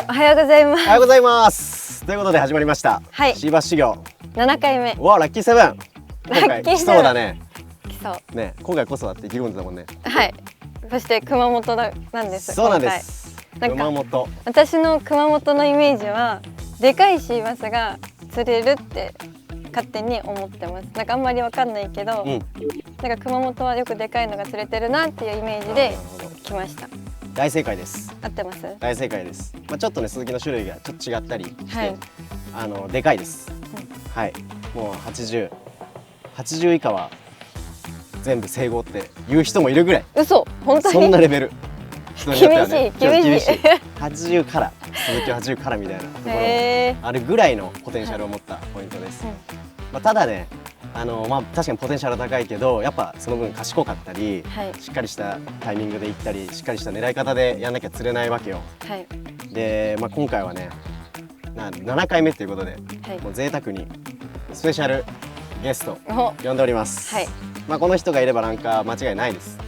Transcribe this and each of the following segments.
おはようございます。おはようございます。ということで始まりました。はい。シーバス修行7回目。わあ、ラッキーセブン。今回来そうだね。来そう。ね、今回こそだって意気込んでたもんね。はい。そして熊本なんです。そうなんです。なんか熊本。私の熊本のイメージはでかいシーバスが釣れるって勝手に思ってます。なんかあんまりわかんないけど、なんか熊本はよくでかいのが釣れてるなっていうイメージで来ました。大正解です。合ってます？大正解です。まあちょっとね、鈴木の種類がちょっと違ったりして、はい、でかいです。はい。もう80以下は全部整合って言う人もいるぐらい。嘘、本当に？そんなレベル。厳しい。80から鈴木は80からみたいなところあるぐらいのポテンシャルを持ったポイントです。まあただね、まあ確かにポテンシャルは高いけど、やっぱその分賢かったり、しっかりしたタイミングで行ったり、しっかりした狙い方でやんなきゃ釣れないわけよ。で、まあ今回はね、7回目ということで、もう贅沢にスペシャルゲスト呼んでおります。まあこの人がいればなんか間違いないです。す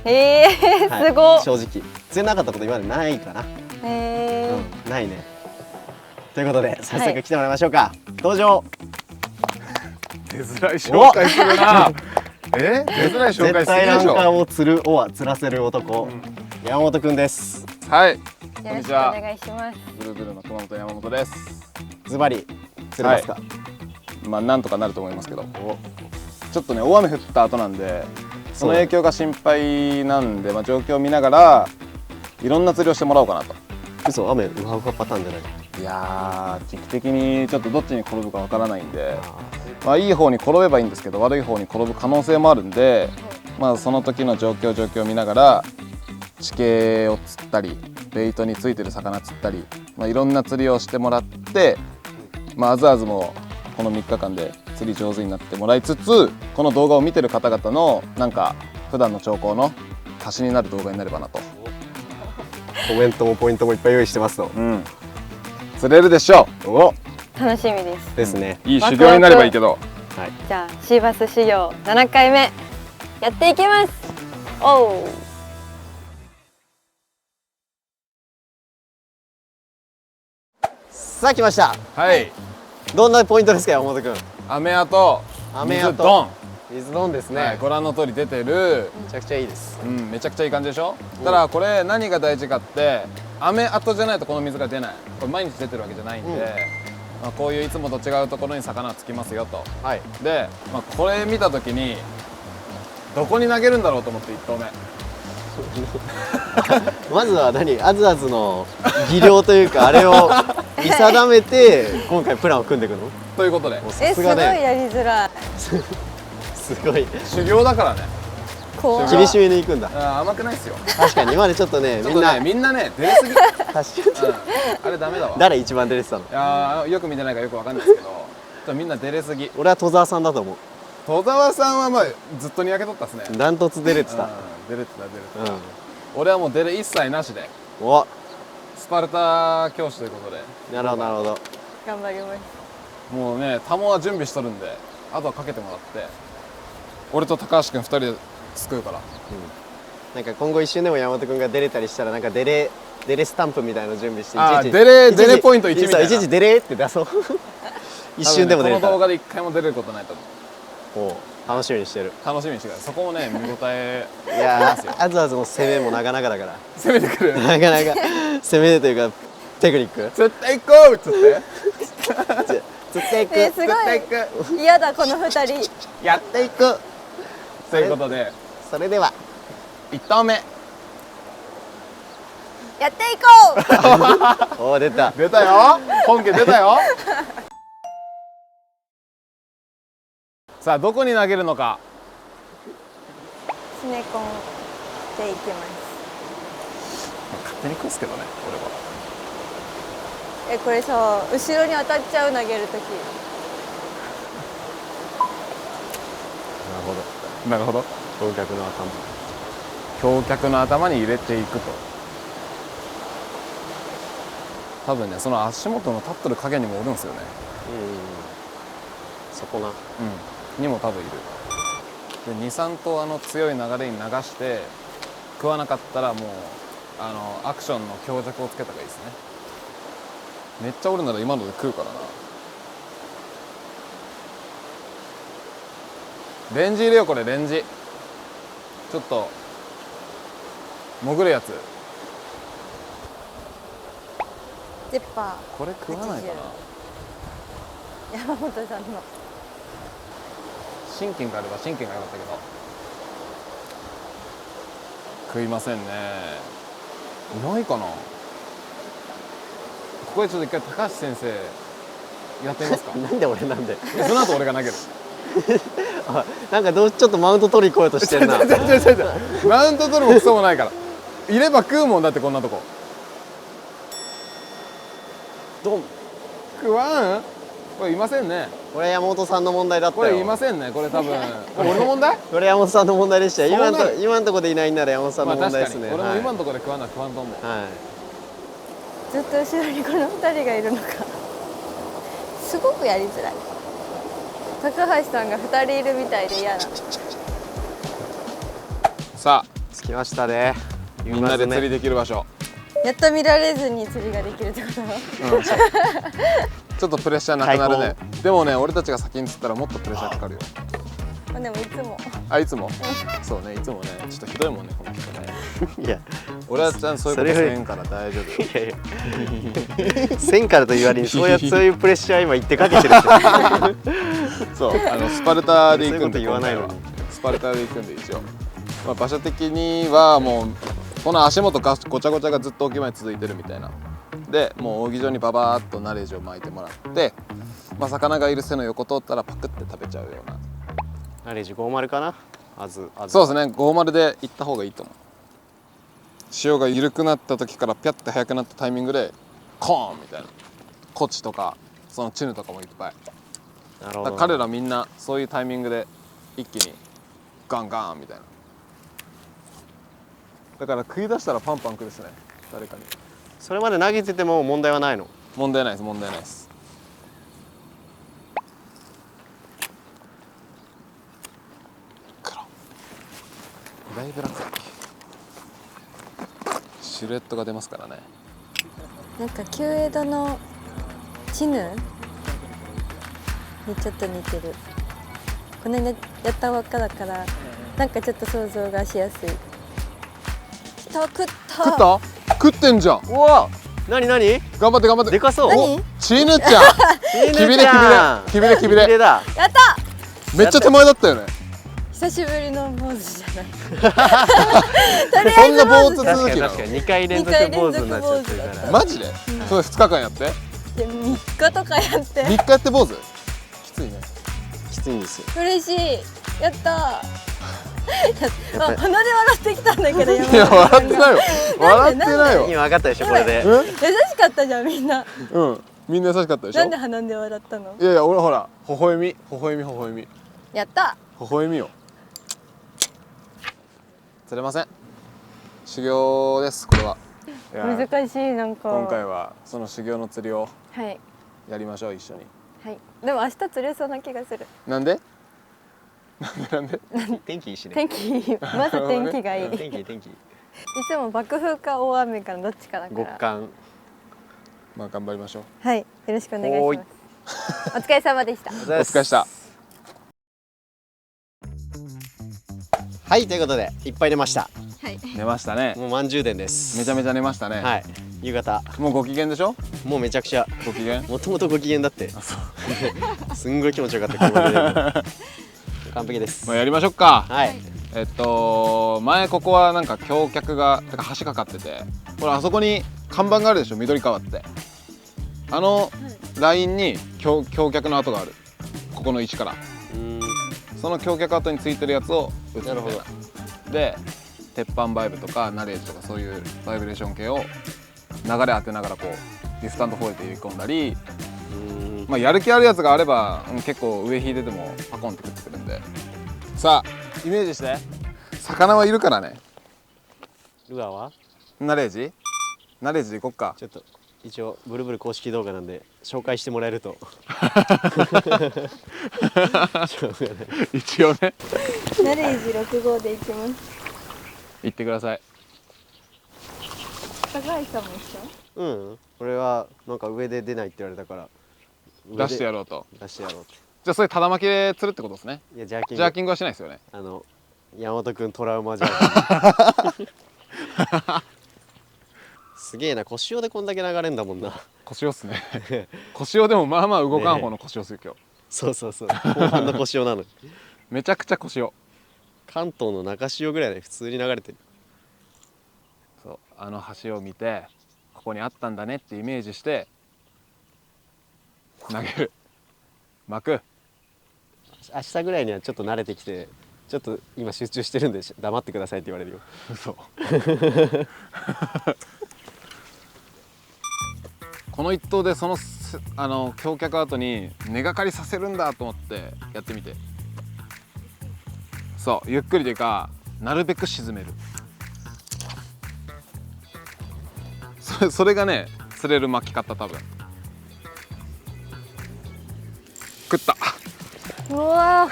ごい。正直釣れなかったこと今までないかな。ないね。ということで早速来てもらいましょうか。登場。出づらい紹介するな。出づらい紹介するでしょ。絶対ランカーを釣る釣らせる男、山本くんです。はい。よろしくお願いします。ブルブルの熊本山本です。ズバリ釣れますか？まあなんとかなると思いますけど。ちょっとね、大雨降った後なんで、その影響が心配なんで、まあ状況を見ながらいろんな釣りをしてもらおうかなと。嘘、雨ウハウハパターンじゃない？いやー、時期的にちょっとどっちに転ぶかわからないんで、まあいい方に転べばいいんですけど、悪い方に転ぶ可能性もあるんで、まあその時の状況を見ながら地形を釣ったり、ベイトについてる魚釣ったり、まあいろんな釣りをしてもらって、まああずあずもこの3日間で釣り上手になってもらいつつ、この動画を見てる方々のなんか普段の兆候の足しになる動画になればなと。コメントもポイントもいっぱい用意してますと。釣れるでしょう。楽しみです。ですね。いい修行になればいいけど。じゃあシーバス修行7回目やっていきます。おう。さあ来ました。はい。どんなポイントですか、山本君？雨跡、水ドン。水ドンですね。ご覧の通り出てる。めちゃくちゃいいです。めちゃくちゃいい感じでしょ。ただこれ何が大事かって、雨跡じゃないとこの水が出ない。これ毎日出てるわけじゃないんで、まあこういういつもと違うところに魚がつきますよと。で、まあこれ見た時にどこに投げるんだろうと思って1投目。まずはアズアズの技量というかあれを見定めて今回プランを組んでいくのということで。すごいやりづらい。すごい修行だからね。厳しめに行くんだ。甘くないっすよ。確かに今までちょっとね、みんなね出れすぎ。確かにあれダメだわ。誰一番出れてたの？いやよく見てないからよくわかんないですけど、みんな出れすぎ。俺は戸沢さんだと思う。戸沢さんはまあずっとにやけとったっすね。ダントツ出れてた。出れてた。俺はもう出れ一切なしで。スパルタ教師ということで。なるほどなるほど。頑張ります。もうね、タモは準備しとるんで、あとはかけてもらって、俺と高橋君2人ですくうから。なんか今後一瞬でも山本君が出れたりしたらなんか出れスタンプみたいなの準備して、出れポイント1みたいな。いちいち出れって出そう。一瞬でも出れた。この動画で1回も出れることないと思う。楽しみにしてる。楽しみにしてください。そこもね、見応えいやアズアズの攻めもなかなかだから。攻めてくる。なかなか攻めるというかテクニック。釣っていこうっつって。釣っていく。すごい嫌だこの2人。やっていく。ということで、それでは1投目やっていこう。おお、出たよ。本家出たよ。さあどこに投げるのか。スネコンでいきます。勝手に食うっすけどね、俺は。これさ、後ろに当たっちゃう、投げるとき。なるほど。橋脚の頭に入れていくと。多分ね、その足元の立ってる影にもおるんですよね。そこな。にも多分いる。で2、3頭強い流れに流して食わなかったらもうアクションの強弱をつけた方がいいですね。めっちゃ俺なら今ので食うからな。レンジ入れよう。これレンジちょっと潜るやつ。ゼッパこれ食わないかな。ー山本さんのシンキングあればシンキングが良かったけど食いませんね。いないかな。ここでちょっと一回高橋先生やってみますか。なんで俺なんでその後俺が投げる。あ、なんかちょっとマウント取りに来ようとしてんな。マウント取るもクソもないから。いれば食うもんだって。こんなとこドン。食わん。これいませんね。これ山本さんの問題だったよ。これいませんね。これ多分俺の問題。これ山本さんの問題でしたよ。そうなる今のとこでいないんなら山本さんの問題ですね。俺も今はのところで食わな食わんと思う。い。はいずっと後ろにこの2人がいるのかすごくやりづらい。高橋さんが2人いるみたいで嫌な。さあ着きましたね。みんなで釣りできる場所。やっと見られずに釣りができるってこと。ちょっとプレッシャーなくなるね。でもね、俺たちが先に釣ったらもっとプレッシャーかかるよ。まあでもいつもあ、いつもそうね、いつもね、ちょっとひどいもんね、この人ね。いや、俺はちゃんとそういうことせんから大丈夫。いやいやせんからと言われにそういうプレッシャー今言ってかけてるって。そう、スパルタで行くんで、そういうこと言わないのに。スパルタで行くんで一応。まあ場所的にはもうこの足元がごちゃごちゃがずっと沖まで続いてるみたいな。で、もう扇状にババーっとナレージを巻いてもらって、まあ魚がいる背の横通ったらパクって食べちゃうような。ナレージ50かな。そうですね、50で行った方がいいと思う。潮が緩くなった時からピャッて速くなったタイミングでコーンみたいな。コチとかそのチヌとかもいっぱい。なるほど。だから彼らみんなそういうタイミングで一気にガンガンみたいな。だから食い出したらパンパン来るですね、誰かに。それまで投げてても問題はないの？問題ないです、問題ないです。黒だいぶ楽だっけ。シルエットが出ますからね。なんか旧江戸のチヌにちょっと似てる。この間やったばっかだからなんかちょっと想像がしやすい。食った食った？食ってんじゃん。うわ、なに頑張って頑張って。でかそう。何？チヌちゃんキビレキビレだ。やった！めっちゃ手前だったよね。久しぶりのポーズじゃない。そんなポーズ続きなの？確かに2回連続ポーズになっちゃってるから。マジで？それ2日間やって？で3日とかやって3日やってポーズ？きついね。きついんですよ。嬉しい。やった鼻で笑ってきたんだけど。いや笑ってないよ。笑ってないよ。今分かったでしょこれで。優しかったじゃんみんな。うん。みんな優しかったでしょ。なんで鼻で笑ったの？いやいや、俺ほら微笑み。やった。微笑みよ。釣れません。修行ですこれは。難しいなんか。今回はその修行の釣りをはいやりましょう一緒に。はい。でも明日釣れそうな気がする。なんで？天気いいしね。天気まず天気がいい。い天気。つも爆風か大雨かのどっちかだから。極寒。まあ頑張りましょう。はい、よろしくお願いします。お疲れ様でした。お疲れした。はいということでいっぱい出ました。はい。寝ましたね。もう満充電です。めちゃめちゃ寝ましたね。はい。夕方。もうご機嫌でしょ？もうめちゃくちゃご機嫌？もともとご機嫌だって。あ、そう。すんごい気持ちよかった。ここで完璧です。まあやりましょうか。はい。前ここはなんか橋脚がてか橋かかってて、ほらあそこに看板があるでしょ、緑川って。あのラインに橋脚の跡がある。ここの位置から。その橋脚跡についてるやつを打つみたいな。で、鉄板バイブとかナレージとかそういうバイブレーション系を流れ当てながらこうリフト&フォールで入れ込んだり、まあやる気あるやつがあれば結構上引いててもパコンって食ってくるんで。さあイメージして、魚はいるからね。ルアーはナレージでいこっか。ちょっと一応ブルブル公式動画なんで紹介してもらえると一応ねナレージ6号で行きます。行ってください。高橋さんも一緒？うん、俺はなんか上で出ないって言われたから出してやろうと。出してやろうって。じゃあそれただ巻きで釣るってことですね。いやジャーキング、ジャーキングはしないですよね。山本君トラウマじゃんすげえな、腰尾でこんだけ流れんだもんな。腰尾っすね腰尾でもまあまあ動かん方の腰尾っすよ今日。そうそうそう、後半の腰尾なの。めちゃくちゃ腰尾。関東の中潮ぐらいで普通に流れてる。そう、あの橋を見てここにあったんだねってイメージして投げる、巻く。明日ぐらいにはちょっと慣れてきて、ちょっと今集中してるんで黙ってくださいって言われるよ。嘘この一投でその橋脚跡に根がかりさせるんだと思ってやってみて。そうゆっくりでかなるべく沈める。それがね釣れる巻き方。多分食った。うわ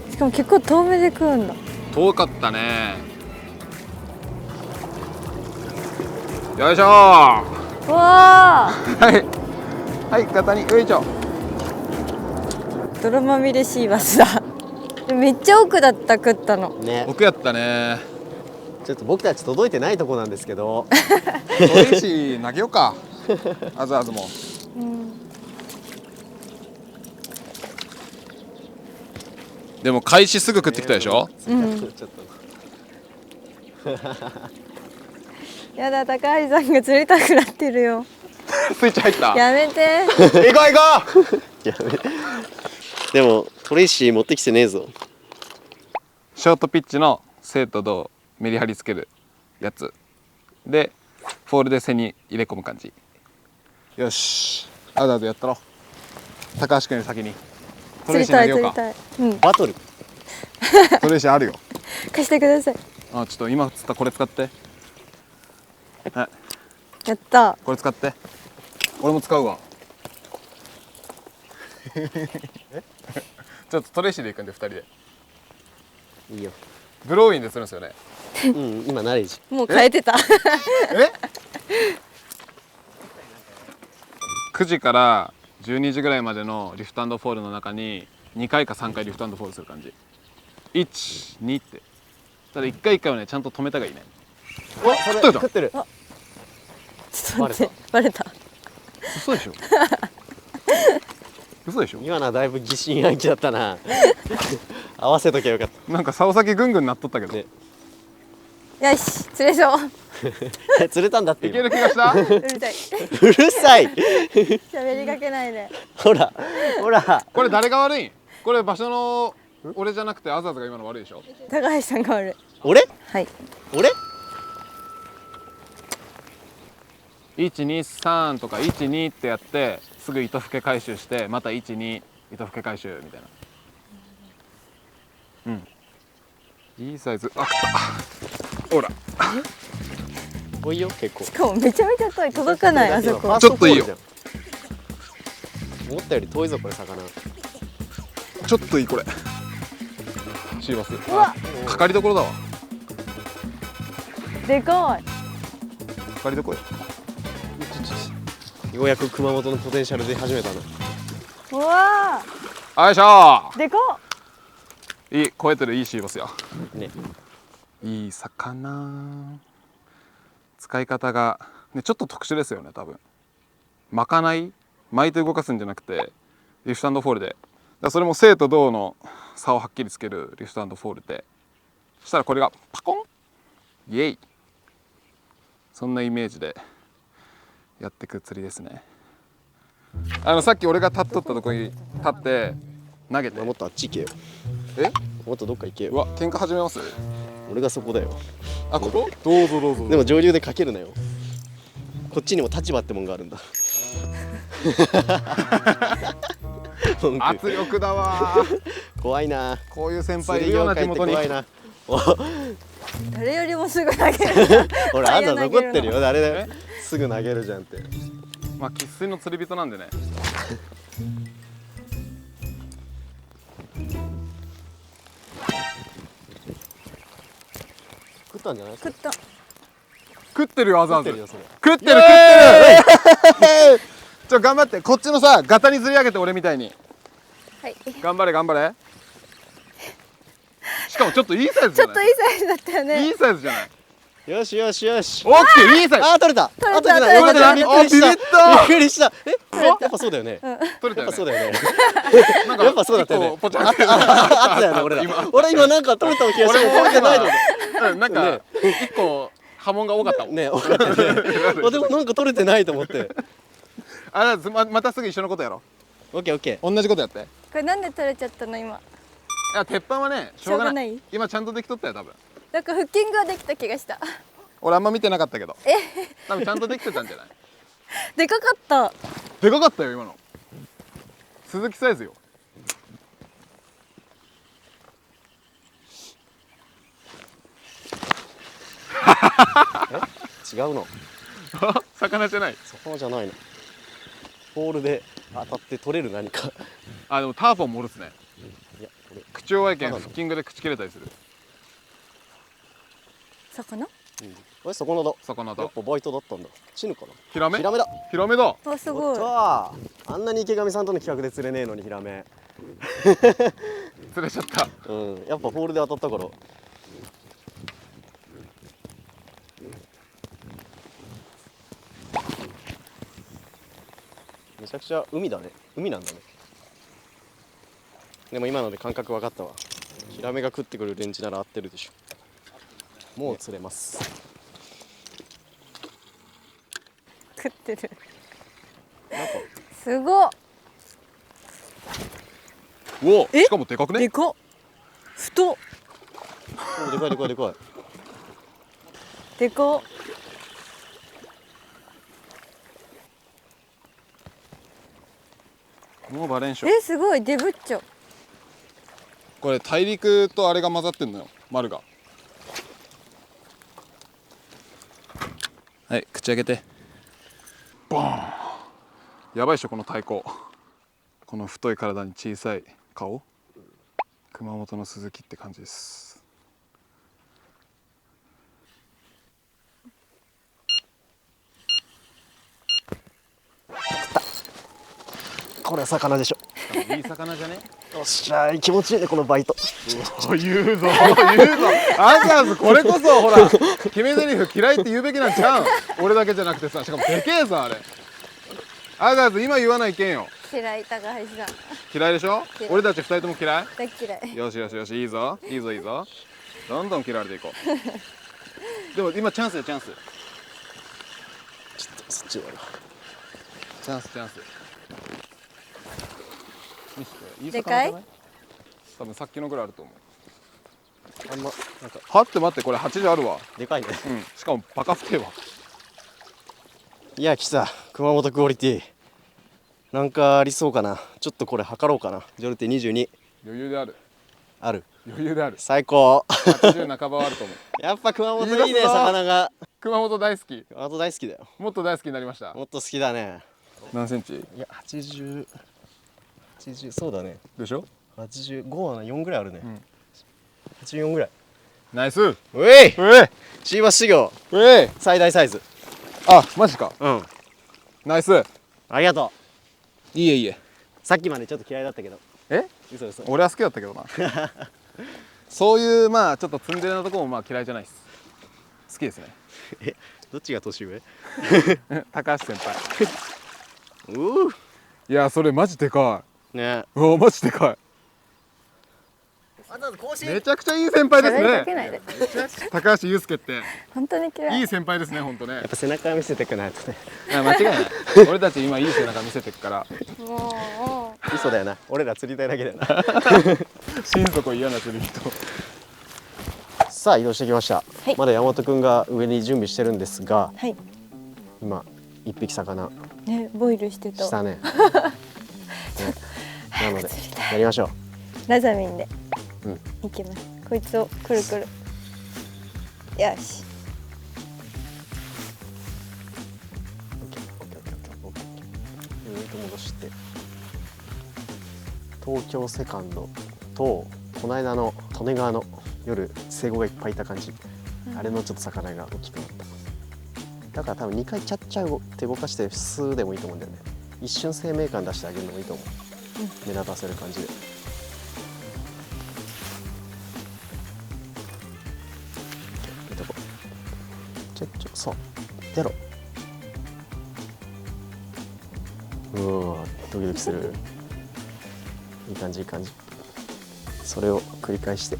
ー、しかも結構遠目で食うんだ。遠かったね。よいしょー。うわはいはい、肩によいしょ。ー、泥まみれシーバスだめっちゃ奥だった、食ったのね、奥やったね。ちょっと僕たち届いてないとこなんですけど遠いし投げようかあずあずも。うん、でも開始すぐ食ってきたでしょ。ちょっとやだ、高橋さんが釣りたくなってるよスイッチ入った。やめて行こう行こう。やべ、でもトレイシー持ってきてねえぞ。ショートピッチの生と胴メリハリつけるやつでフォールで背に入れ込む感じ。よし、あずあずやったろ。高橋君より先にトレイシー投げようか。釣りたい、うん、バトルトレイシーあるよ。貸してください。あ、ちょっと今釣ったこれ使って。はい、やった。これ使って。俺も使うわちょっとトレイシーで行くんで2人で。いいよ。ブローインで釣るんですよね。うん、今ナレージ。もう変えてたえ9時から12時ぐらいまでのリフト&フォールの中に2回か3回リフト&フォールする感じ。1、2って。ただ1回1回はねちゃんと止めた方がいいね。うわ、食ったじゃん。食ってる。ちょっと待って、バレた。嘘でしょ嘘でしょ。今のはだいぶ疑心暗鬼だったな合わせときゃよかったなんか竿先ぐんぐんなっとったけど、ねよし、釣れそう釣れたんだってい今。ける気がしたうるさいうるさい喋りかけないで。ほらほら、これ誰が悪いん。これ場所の俺じゃなくてあずあずが今の悪いでしょ。高橋さんが悪い。俺はい。俺123とか12ってやってすぐ糸吹け回収してまた12糸吹け回収みたいな。うん、いいサイズ。あ、食った。ほら遠いよ結構。しかもめちゃめちゃ遠い、届かない、あそこ。ちょっといいよ。思ったより遠いぞこれ魚。ちょっといいこれ。シーバス。うわ、かかりどころだわ。でかかかりどころ。ようやく熊本のポテンシャルで始めたな。い。うわよいしょー、でかっ。いい、超えてる。いいシーバスや。ね、いい魚。使い方が、ね、ちょっと特殊ですよね多分。巻かない、巻いて動かすんじゃなくてリフト&フォールで。だからそれも生と胴の差をはっきりつけるリフト&フォールで。そしたらこれがパコン、イエイ。そんなイメージでやってく釣りですね。さっき俺が立っとったとこに立って投げて。もっとあっち行けよ。え、もっとどっか行けよ。うわ、喧嘩始めます。俺がそこだよ。あ、ここどうぞどうぞ。でも上流でかけるなよ。こっちにも立場ってもんがあるんだ文句圧力だわ怖いな。こういう先輩いるような地元に。怖いな。誰よりもすぐ投げる。ほら、あんた残ってるよ。あれだえよ。すぐ投げるじゃんって。まあ生粋の釣り人なんでね。ったんじゃない？食った。食ってるよ、わざわざ。食ってるよそれ。食ってる。頑張って、こっちのさ、ガタにずり上げて、俺みたいに。はい。頑張れ、頑張れ。しかもちょっといいサイズじゃない？ちょっといいサイズだったよね。いいサイズじゃない？よしよしよし。オッケー、いいサイズ。あー、取れた。取れたあ、取れた。取れたよかった。びっくりした。あビビったびっくりした。やっぱそうだよね。取れたよね。やっぱそうだよね。なんかやっぱそうだったよね。ポチャンあったよね、俺ら。俺今なんか取れた気がして、取れてないの。なんか一個波紋が多かったもんね、多かったね。でもなんか取れてないと思って。またすぐ一緒のことやろオッケーオッケう。同じことやって。これなんで取れちゃったの今？いや、鉄板はね、しょうがない。しょうがない。今ちゃんとできとったよ、多分。なんかフッキングはできた気がした。俺あんま見てなかったけど。多分ちゃんとできてたんじゃない？でかかった。でかかったよ、今の。鈴木サイズよ。ー。違うの。魚じゃない。魚じゃないの。ポールで当たって取れる何か。あ、でもターポンもおるっすね。いや、これ口弱いけんフッキングで口切れたりする。魚？あれ、魚だ。魚だ。やっぱバイトだったんだ。チヌかな。ヒラメ？ヒラメだ。ヒラメだ。あ、すごい。あんなに池上さんとの企画で釣れねえのにヒラメ。釣れちゃった。うん、やっぱホールで当たったから。めちゃくちゃ海だね。海なんだね。でも今ので感覚分かったわ。ヒラメが食ってくるレンジなら合ってるでしょ。もう釣れます。食ってる。なんかすごっ。おお、しかもでかくね？でかっ。太っ。でかいでかいでかい。でかっ。もうバレンショ。すごいデブッチョ。これ大陸とあれが混ざってんのよ、丸が。はい、口開けて。ボーン。やばいっしょ、この太鼓。この太い体に小さい顔。熊本の鈴木って感じです。これは魚でしょ。いい魚じゃね？よっしゃー、気持ちいいねこのバイト。言うぞ。アンガーズ、これこそほら決め台詞嫌いって言うべきなんちゃうん？俺だけじゃなくてさ、しかもでけえぞあれ。アンガーズ、今言わないけんよ。嫌い、高橋さん。嫌いでしょ？俺たち2人とも嫌い？大嫌い。よしよしよし、いいぞいいぞいいぞ。どんどん嫌われていこう。でも今チャンスよ、チャンス。ちょっとそっちだな。チャンスチャンス。いいでかい？多分さっきのぐらいあると思う。あんまなんかはって待って、これ80あるわ。でかいね。うん、しかもバカ太いわ。いや、来た熊本クオリティ。なんかありそうかな。ちょっとこれ測ろうかな。ジョルテ22。余裕である。ある。余裕である。最高。80半ばはあると思う。やっぱ熊本いいね、魚が。熊本大好き。熊本大好きだよ。もっと大好きになりました。もっと好きだね。何センチ？いや、80そうだね。でしょ？85は4ぐらいあるね。うん、84ぐらい。ナイス。うえい。えシーバス修行。えい。最大サイズ。あ、マジか。うん。ナイス。ありがといいえいいえ。う。さっきまでちょっと嫌いだったけど。え？嘘嘘。俺は好きだったけどな。そういうまあちょっとツンデレなところもまあ嫌いじゃないです。好きですね。どっちが年上？高橋先輩。うう。いや、それマジでかね。い。うわ、マジでかい。めちゃくちゃいい先輩です喋りかけね。ないで。高橋祐介って本当に嫌い。いい先輩ですね、本当ね。やっぱ背中見せてくないとね。いや、間違いない。俺たち今いい背中見せてくから。も嘘だよな。俺ら釣りたいだけだよな。心底嫌な釣り人。さあ移動してきました。はいまだ山本くんが上に準備してるんですが、はい。今一匹魚ね、ボイルしてた。したね。ねなのでやりましょラザミンで。うん。いきます。こいつをくるくる。よし。う。戻して東京セカンドとこの間の利根川の夜生後がいっぱいいた感じあれのちょっと魚が大きくなっただから多分2回チャッチャって動かしてスーでもいいと思うんだよね一瞬生命感出してあげるのもいいと思う、目立たせる感じでそう出ろうわドキドキするいい感じいい感じそれを繰り返して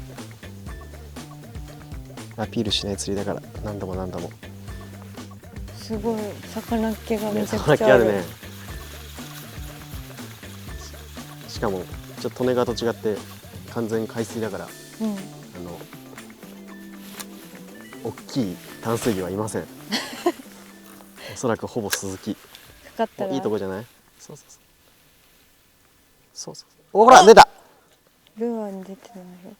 アピールしない釣りだから何度も何度もすごい魚っ気がめちゃ魚っくちゃある。気あるねしかもちょっと利根川と違って完全に海水だからうん。大きい淡水魚はいませんおそらくほぼスズキかかったら。いいとこじゃないそうそうほら出たルアーに出てないよ。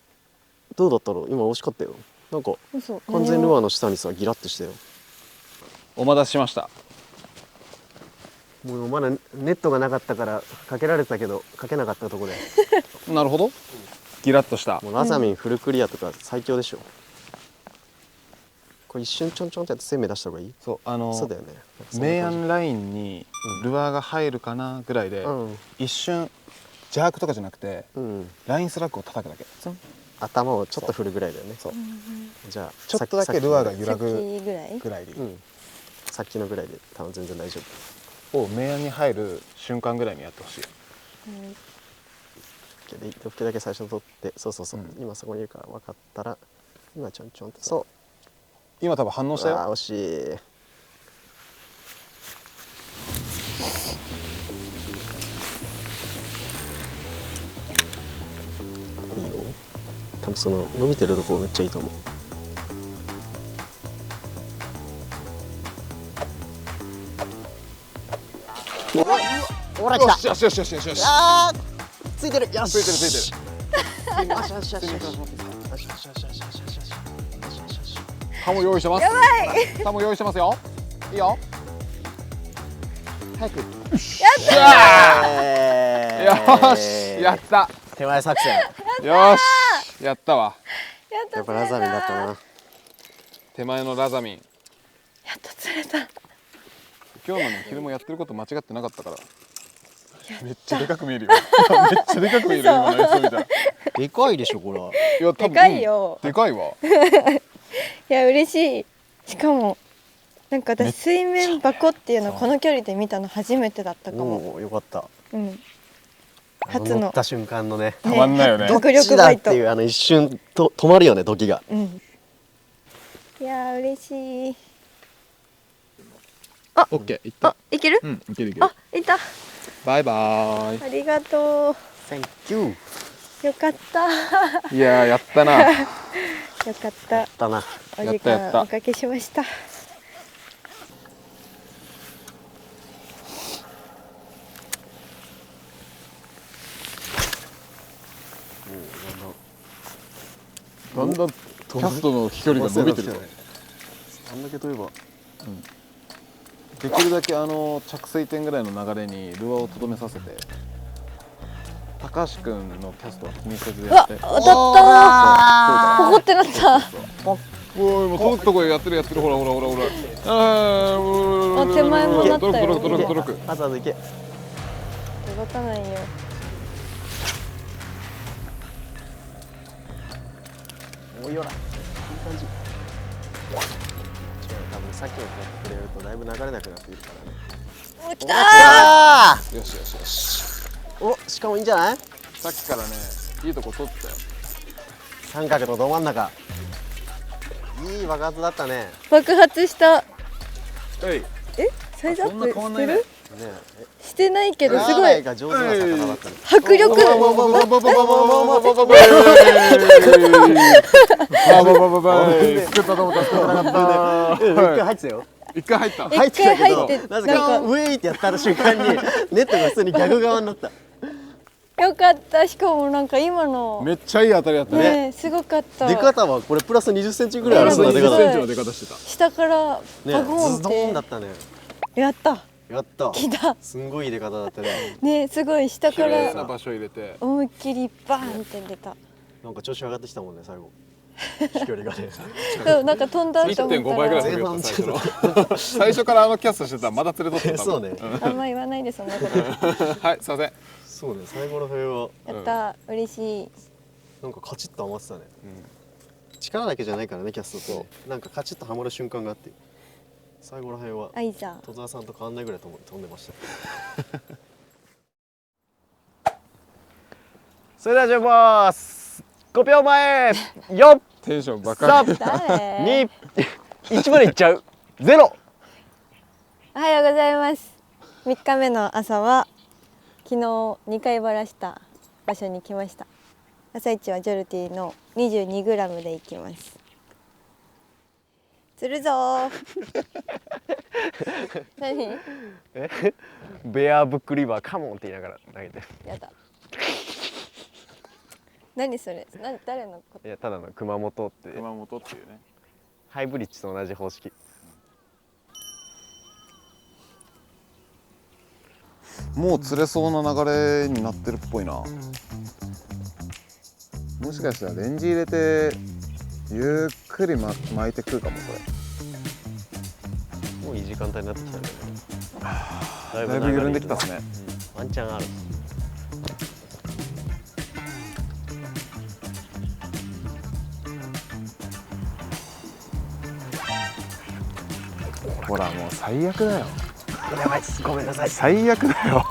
どうだったろう今惜しかったよなんか嘘。完全ルアーの下にさギラッてしたよお待たせしました。もうまだネットがなかったからかけられてたけどかけなかったとこでなるほど。ギラッとした。もうラザミンフルクリアとか最強でしょ、これ一瞬ちょんちょんってやって生命出した方がいいそうそうだよね明暗ラインにルアーが入るかなぐらいで、一瞬ジャークとかじゃなくて、ラインスラッグを叩くだけ。頭をちょっと振るぐらいだよねそう。じゃあちょっとだけルアーが揺らさっぐきぐらい。ぐらいでいい。さっきのぐらいで多分全然大丈を明暗に入る瞬間ぐらいにやってほしい。夫で一匹だけ最初取ってそう、今そこにいるから分かったら今ちょんちょんってそう今多分反応したよ。惜しいいいよ多分その伸びてるとこめっちゃいいと思うほら来たよしよしよしよしよし。あーついてるよしついてるついてる。よしよしよしよしよしよしよしよしよしよしよしタモ用意してます。やばい。タモ用意してますよ。いいよ。早くよしやった。手前作戦よしやったわ。やっとやっぱラザミンだったな手前のラザミン。やっと釣れた。今日のね昼もやってること間違ってなかったから。めっちゃでかく見えるよ。めっちゃでかく見えるよ今の映像見たら。いでかいでしょこれや多分でかいよ。でかいわ。いや嬉しい。しかもなんか私水面箱っていうのこの距離で見たの初めてだったかも。おおよかったうん。初の乗った瞬間のねたまんないよね。迫力どっちだっバイト。ていう一瞬と止まるよね時がうん。いやー嬉しい。オッケーいった。いける？うんいけるいけるあ。、いた。バイバイ。ありがとう。 Thank you よかった。いやーやったな。よかった。だなお時やったやった間おかけしました。だんだんキャストの飛距離が伸びてるよね。あんだけ飛べばできるだけ着水点ぐらいの流れにルアーをとどめさせて、高橋くんのキャストは気にせずうわ、やって。当たったー。ポコってなった。おいもう届くとこやってるほらほらほらほら。あ手前もなったよ届く。わざわざ行け動かないよ。おいよらいい感じ違う多分さっきのやってくれるとだいぶ流れなくなっているからねお、来たよしよしよし。おしかもいいんじゃないさっきからねいいとこ取ってたよ。三角とど真ん中いい爆発だったねー。爆発した。はい。え、サイズアそんなッ変わんないねプしてる？ねしてないけどすごいラーメンが上手な魚だったね迫力。作ったと思った作らなかった。一回入ってたよ一回入った。一回入ってなぜかウェイってやった瞬間にネットが普通に逆側になったよかった。しかもなんか今のめっちゃいい当たりだったね。ね、すごかった。出方はこれプラス20センチぐらいあるそうな出20方センチの出方してた。下からねバゴンっズドーンだてったねやった。やった来た。すんごい出方だったねね、すごい下か綺麗なら場所入れて。思いっきりバーンって出た。なんか調子上がってきたもんね最後飛距離がね。そうなんか飛んだと思った1.5倍ぐらい飛びよった最初最初からキャストしてたらまだ連れとったそうね。あんま言わないでそんなことはいすいません。そうね、最後の辺はやった嬉しい。なんかカチッと余ってたね。力だけじゃないからね、キャストとなんかカチッとはまる瞬間があって、最後の辺はあいざ戸沢さんと変わんないぐらい飛んでました。それでは順番5秒前4、テンションバカ3、誰2、1までいっちゃう。0。おはようございます。3日目の朝は昨日2回ばらした場所に来ました。朝一はジョルティの 22g で行きます。釣るぞー。何？ベアブックリバーカモンって言いながら投げてる。やだ。何それ？誰のこと？いや、ただの熊本って熊本っていうね。ハイブリッジと同じ方式。もう釣れそうな流れになってるっぽいな。もしかしたらレンジ入れてゆっくり、巻いてくるかもこもういい時間帯になってきたね。れ。だいぶ緩んできたっすね。ワンチャンある。ほらもう最悪だよ。やばい、ごめんなさい。最悪だよ。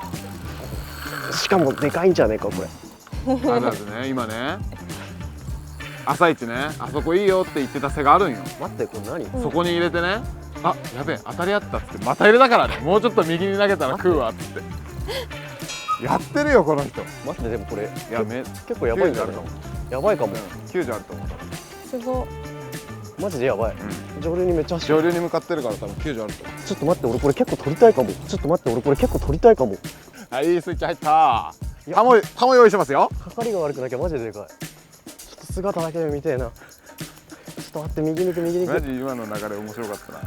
しかもでかいんじゃねえかこれ。あだってね今ね朝一ねあそこいいよって言ってた瀬があるんよ。待って、これ何？そこに入れてね、あやべえ当たりあったっつってまた入れたからね、もうちょっと右に投げたら食うわっつってやってるよこの人。待って、でもこれいや結構やばいんじゃないかも。やばいかも。90あると思う。すご。マジでやばい。上流にめっちゃ走る。上流に向かってるから多分90あると思う。ちょっと待って、俺これ結構取りたいかも。ちょっと待って、俺これ結構取りたいかも。はいいいスイッチ入った。タモ用意してますよ。係が悪くなきゃマジででかい。ちょっと姿だけで見てえな。ちょっと待って、右に行く右に行く。マジ今の流れ面白かったな。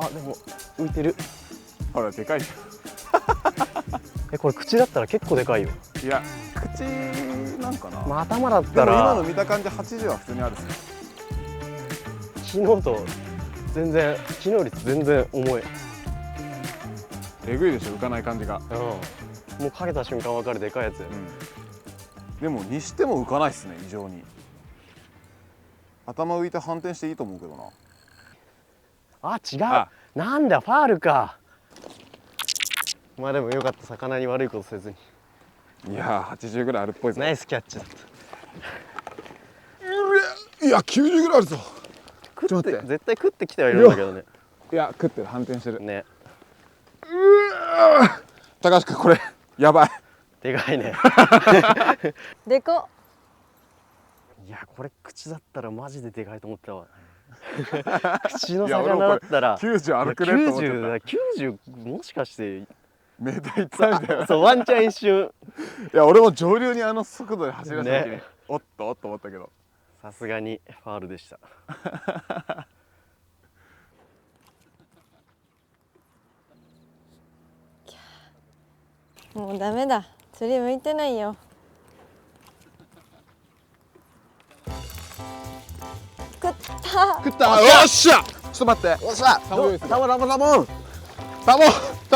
あ、でも浮いてる。ほらでかいじこれ口だったら結構でかいよ。ゃん。いや口なんかな、まあ頭だっでたらも今の見た感じ80は普通にあるっすね。昨日と全然、昨日より全然重い。えぐいでしょ浮かない感じが。もうかけた瞬間分かるでかいやつ。でもにしても浮かないっすね異常に。頭浮いて反転していいと思うけどな。あ、違う。なんだ、ファールか。まあでもよかった、魚に悪いことせずに。いやー80ぐらいあるっぽいぞ。ナイスキャッチだった。いや90ぐらいあるぞ。食ってちょっと待って絶対食ってきてはいるんだけどね。いや食ってる、反転してるね。高橋君これやばい。でかいね。でこ。いや、これ口だったらマジででかいと思ったわ。口の魚だったら90あるくれって思ってた。90もしかしてメーターいったんだよ。そう、ワンチャン一瞬。いや俺も上流にあの速度で走らせた時に、ね、おっとと思ったけど、さすがにファールでした。もうダメだ。釣り向いてないよ。食った。食った。よっしゃ。ちょっと待って。おっしゃ。タモ用意する。タモタ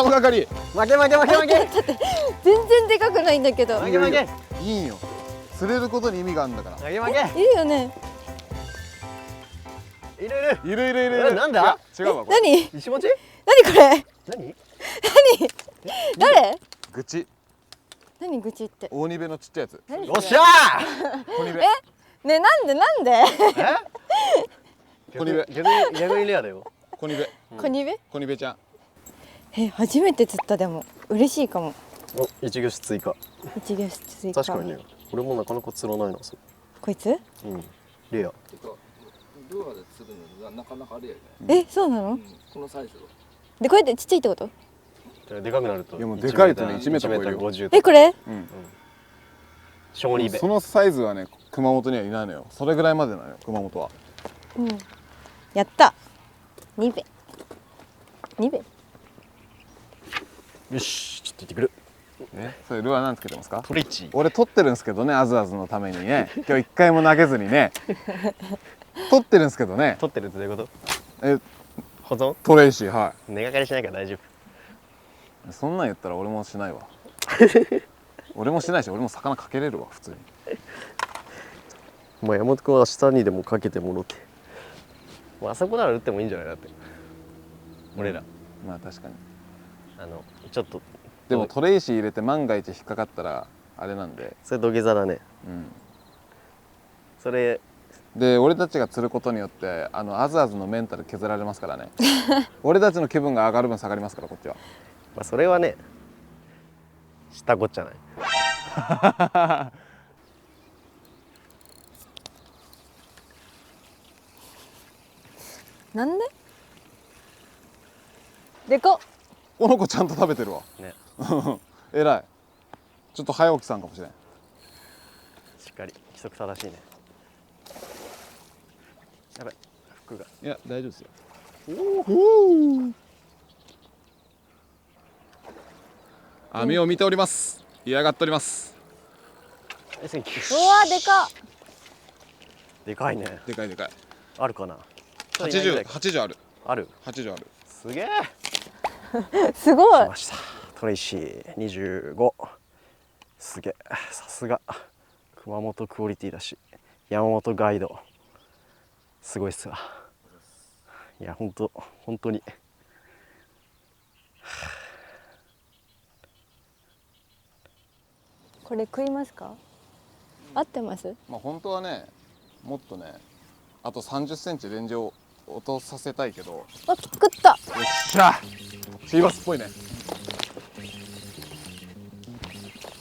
モ係。負け負け負け負け。全然でかくないんだけど。負け負け。いいんよ。釣れることに意味があるんだから。負け負け。いるよね。いるいる。いる。なんだ？違うわこれ。何？石持ち？何これ？何？誰？愚痴。何愚痴って？大ニベのちっちゃいやつ。よっしゃ小ニベ。ね、なんで？小ニベ。逆にレアだよ。小ニベ。小ニベちゃん。初めて釣った。でも嬉しいかも。お、一魚種追加。一魚種追加。確かにね。俺もなかなか釣らないなそれ。こいつ？うん。レア。ルアーで釣るのなかなかレアね。そうなの？このサイズは。でこうやってちっちゃいってこと？でかくなると。いやもうでかいとね1メーター超えるよ。50。これ？小ニベ。そのサイズはね熊本にはいないのよ。それぐらいまでなのよ熊本は。やった。2ベ。よし、ちょっと行ってくる。それルアー何つけてますか？トレッチ。俺取ってるんですけどね、あずあずのためにね。今日一回も投げずにね。取ってるんですけどね。取ってるってどういうこと？え、保存？トレイシー、は根がかりしないから大丈夫。い。そんなん言ったら俺もしないわ。俺もしないし、俺も魚かけれるわ、普通に。まあ山本君は下にでもかけてもろて。まああそこなら打ってもいいんじゃないだって。俺ら。まあ確かに。ちょっと。でもトレイシー入れて万が一引っかかったらあれなんで。それ土下座だね。うん。それ。で俺たちが釣ることによってあずあずのメンタル削られますからね。俺たちの気分が上がる分下がりますからこっちは。まあそれはねしたこっちゃない。なんで？でかっ。この子ちゃんと食べてるわ。ね。えらい。ちょっと早起きさんかもしれん。しっかり規則正しいね。やばい服が。いや大丈夫ですよ。網を見ております。嫌がっております。うわでかっ。でかいね。でかいでかい。あるかな。80ある。ある。80ある。すげえ。すごい。来ました。トレイシー25。すげえ。さすが熊本クオリティだし山本ガイドすごいっすわ。いや本当に。これ食いますか？合ってます？まあ本当はねもっとねあと30センチレンジを落とさせたいけど。あ、作った。よっしゃ。シーバスっぽいね。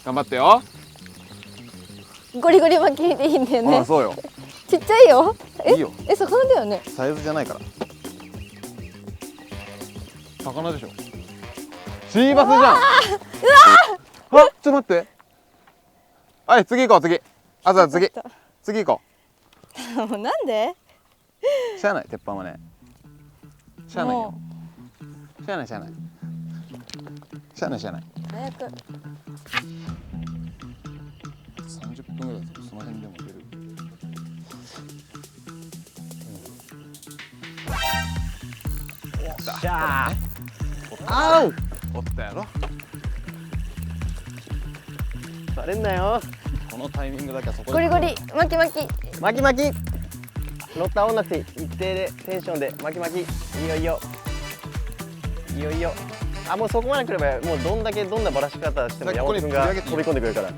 頑張ってよ。ゴリゴリ巻きでいいんだよね。ああそうよ。ちっちゃいよ。いいよ。魚だよね。サイズじゃないから魚でしょ。シーバスじゃん。うわあ、ちょっと待って。はい次行こう次。あずは次行こもうなんで？う。しゃあない鉄板はね。しゃあないよ。しゃあない。早く。30分ぐらいする。その辺でも出る。しゃー。あう。おったやろ。バレんなよ。このタイミングだけはそこで。ゴリゴリ巻き巻き。巻き巻き。乗った合わなくて一定でテンションで巻き巻き。いいよいいよ。いいよいいよ。あもうそこまで来ればもうどんなばらし方しても山本君が飛び込んでくるから。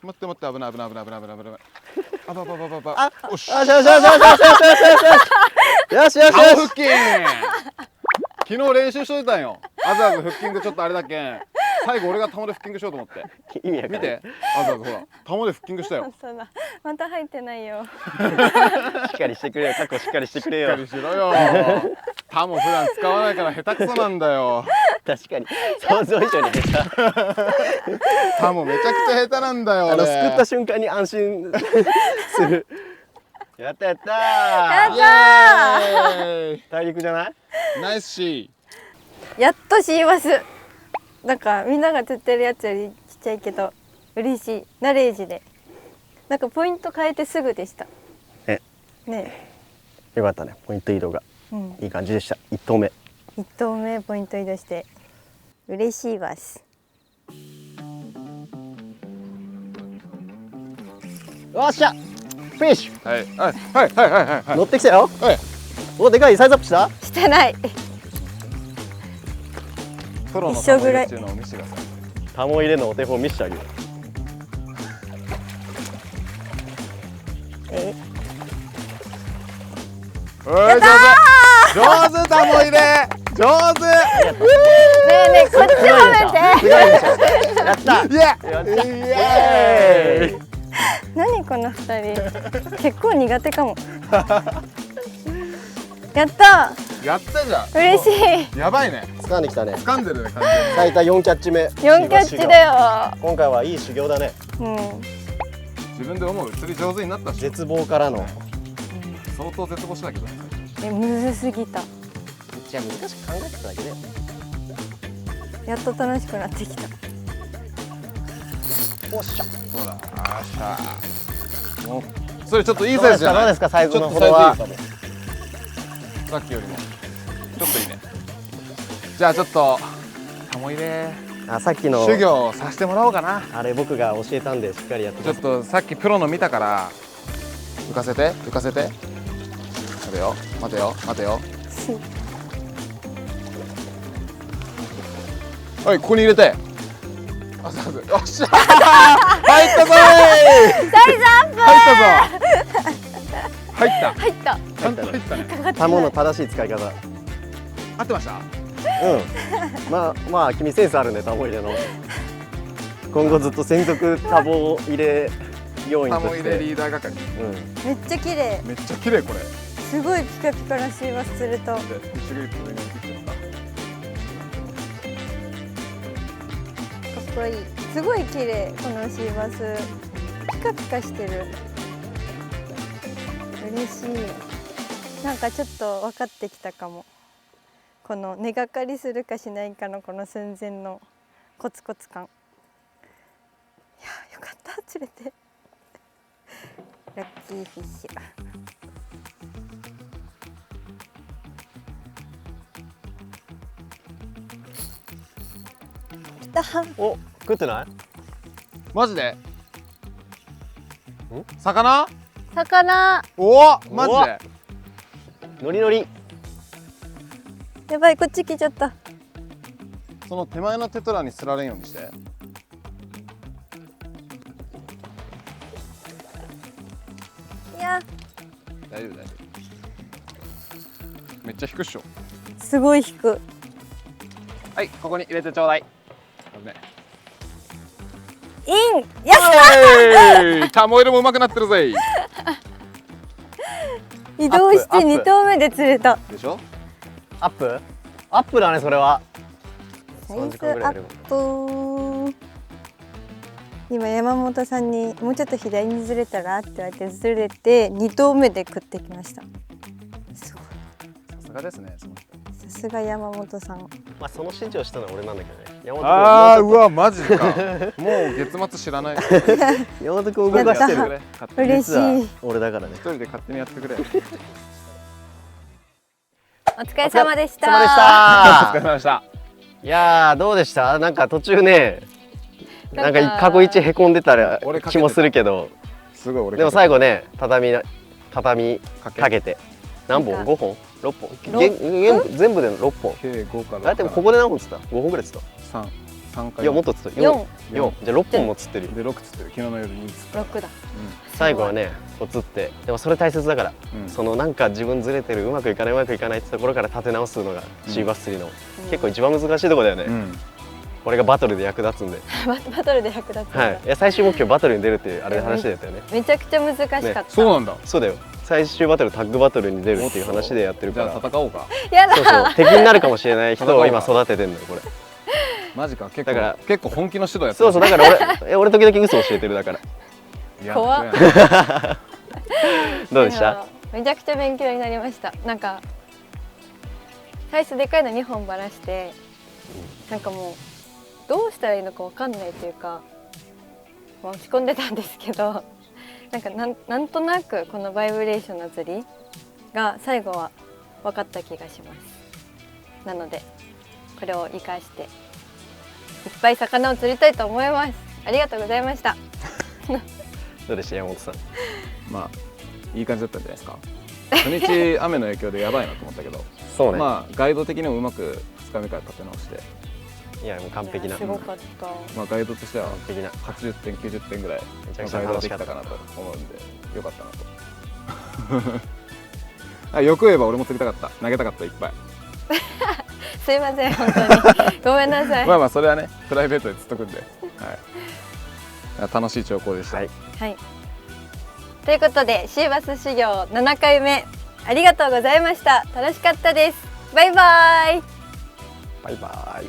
待って危ない。あば。おし。よし。顔腹筋。昨日練習しといたんよ。あずあず腹筋がちょっとあれだけん。最後俺がタモで腹筋しようと思って。意味わかんない。見て。あずあずほらタモで腹筋したよ。そうだ。また入ってないよ。しっかりしてくれよ。タコしっかりしてくれよ。しっかりしろよ。タモ普段使わないから下手くそなんだよ。確かに想像以上に下手。タモめちゃくちゃ下手なんだよ。すくった瞬間に安心する。やったやったー。大陸じゃない？ナイスシやっとシーバス。なんかみんなが釣ってるやつよりちっちゃいけど嬉しい。ナレージで。なんかポイント変えてすぐでした。ね。よかったね。ポイント移動がいい感じでした。1投目。1投目ポイント移動して嬉しいバス。よっしゃ。フィニッシュ。はい。乗ってきたよ。はい。おでかいサイズアップした？してない。プロのタモ入れっていうのを見せてください。タモ入れのお手本見せてあげる。上手タモ入れ上手。ねえこっち褒めて。やった。イエーイ。何この2人結構苦手かも。やったやったじゃん。嬉しい。やばいね。掴んできたね。掴んでるね完全に。最多4キャッチ目。4キャッチだよ。今回はいい修行だね。自分で思う釣り上手になったし。絶望からの相当絶望したけどね。むずすぎた。じゃあ難しく考えてただけだよ。やっと楽しくなってきた。おっしゃ。そうだ。あっしゃ。もうそれちょっといいサイズじゃない？どうですかサイズのちょっとフォロワー。サイズいいかも。さっきよりもちょっといいね。じゃあちょっと玉入れあ、さっきの修行させてもらおうかな。あれ僕が教えたんでしっかりやってくちょださい。っとさっきプロの見たから浮かせて浮かせて。待てよ待てよ待てよ。はい、ここに入れて。あ、そうそう。よっしゃー。入ったぞー。サイズアップ。入った。入った。ちゃんと入ったね。タモの正しい使い方。合ってました。まあ君センスあるね、タモ入れの。今後ずっと専属タモ入れ要員タモ入として。れリーダー係。めっちゃ綺麗。めっちゃ綺麗これ。すごいピカピカなシーバスすると。で、ティッシュグリップ上に置いてきちゃった。かっこいい。すごい綺麗このシーバス。ピカピカしてる。嬉しい。なんかちょっと分かってきたかも。この根がかりするかしないかのこの寸前のコツコツ感。いや、よかった釣れて。ラッキーフィッシュ。来た。お、食ってない？マジで？魚？魚。おお、マジで？ノリノリ。やばい、こっち来ちゃった。その手前のテトラにすられんようにして。いや、大丈夫大丈夫。めっちゃ引くっしょ。すごい引く。はい、ここに入れてちょうだい。イン。やった。タモ入れもうまくなってるぜ。移動して2投目で釣れた。でしょ？アップ？アップだねそれは。サイズアップ。今山本さんにもうちょっと左にずれたらって言われてずれて2投目で食ってきました。すごい。さすがですね。さすが山本さん。まあその指示をしたのは俺なんだけどね。山本君ああ、うわマジか。もう月末知らない。山本君動かしてる。嬉しい。俺だからね。一人で勝手にやってくれ。お疲れ様でした。お疲れ様でした。いやーどうでした？なんか途中ね、なんか過去一へこんでたら気もするけど、すごい俺。でも最後ね畳みかけて何本？5本？6本？全部で6本。計5から。だってここで何本釣った？5本ぐらい釣った？3回。いやもっと釣った。4。じゃあ6本も釣ってる。で6釣ってる。昨日の夜2釣った。6だ。最後はねこう釣って、でもそれ大切だから、そのなんか自分ずれてる、うまくいかないってところから立て直すのがシーバス釣りの結構一番難しいところだよね。これがバトルで役立つんで。バトルで役立つんだ。はい。いや最終目標バトルに出るっていうあれ話だったよね。めちゃくちゃ難しかった。そうなんだ。そうだよ。最終バトルタッグバトルに出るっていう話でやってるから。じゃあ戦おうか。やだ。そうそう。敵になるかもしれない人を今育ててんのよこれ。マジか。結構本気の指導やってる。そうそう。だから俺時々嘘教えてるだから。怖っ。どうでした？めちゃくちゃ勉強になりました。なんか最初でかいの2本ばらして、なんかもうどうしたらいいのかわかんないというか、落ち込んでたんですけど、なんとなくこのバイブレーションの釣りが最後は分かった気がします。なのでこれを生かしていっぱい魚を釣りたいと思います。ありがとうございました。どうでした山本さん？まあいい感じだったんじゃないですか。初日雨の影響でやばいなと思ったけど、そうね。まあガイド的にもうまく2日目から立て直して、いやもう完璧な。すごかった。まあガイドとしては完璧な80点90点ぐらいめちゃくちゃガイドでき楽しかったたかなと思うんでよかったなと。あ、よく言えば俺も釣りたかった、投げたかったいっぱい。すいません本当にごめんなさい。まあまあそれはねプライベートで釣っとくんで、はい、楽しい兆候でした。はい。はい。ということでシーバス修行7回目ありがとうございました。楽しかったです。バイバイ。バイバイ。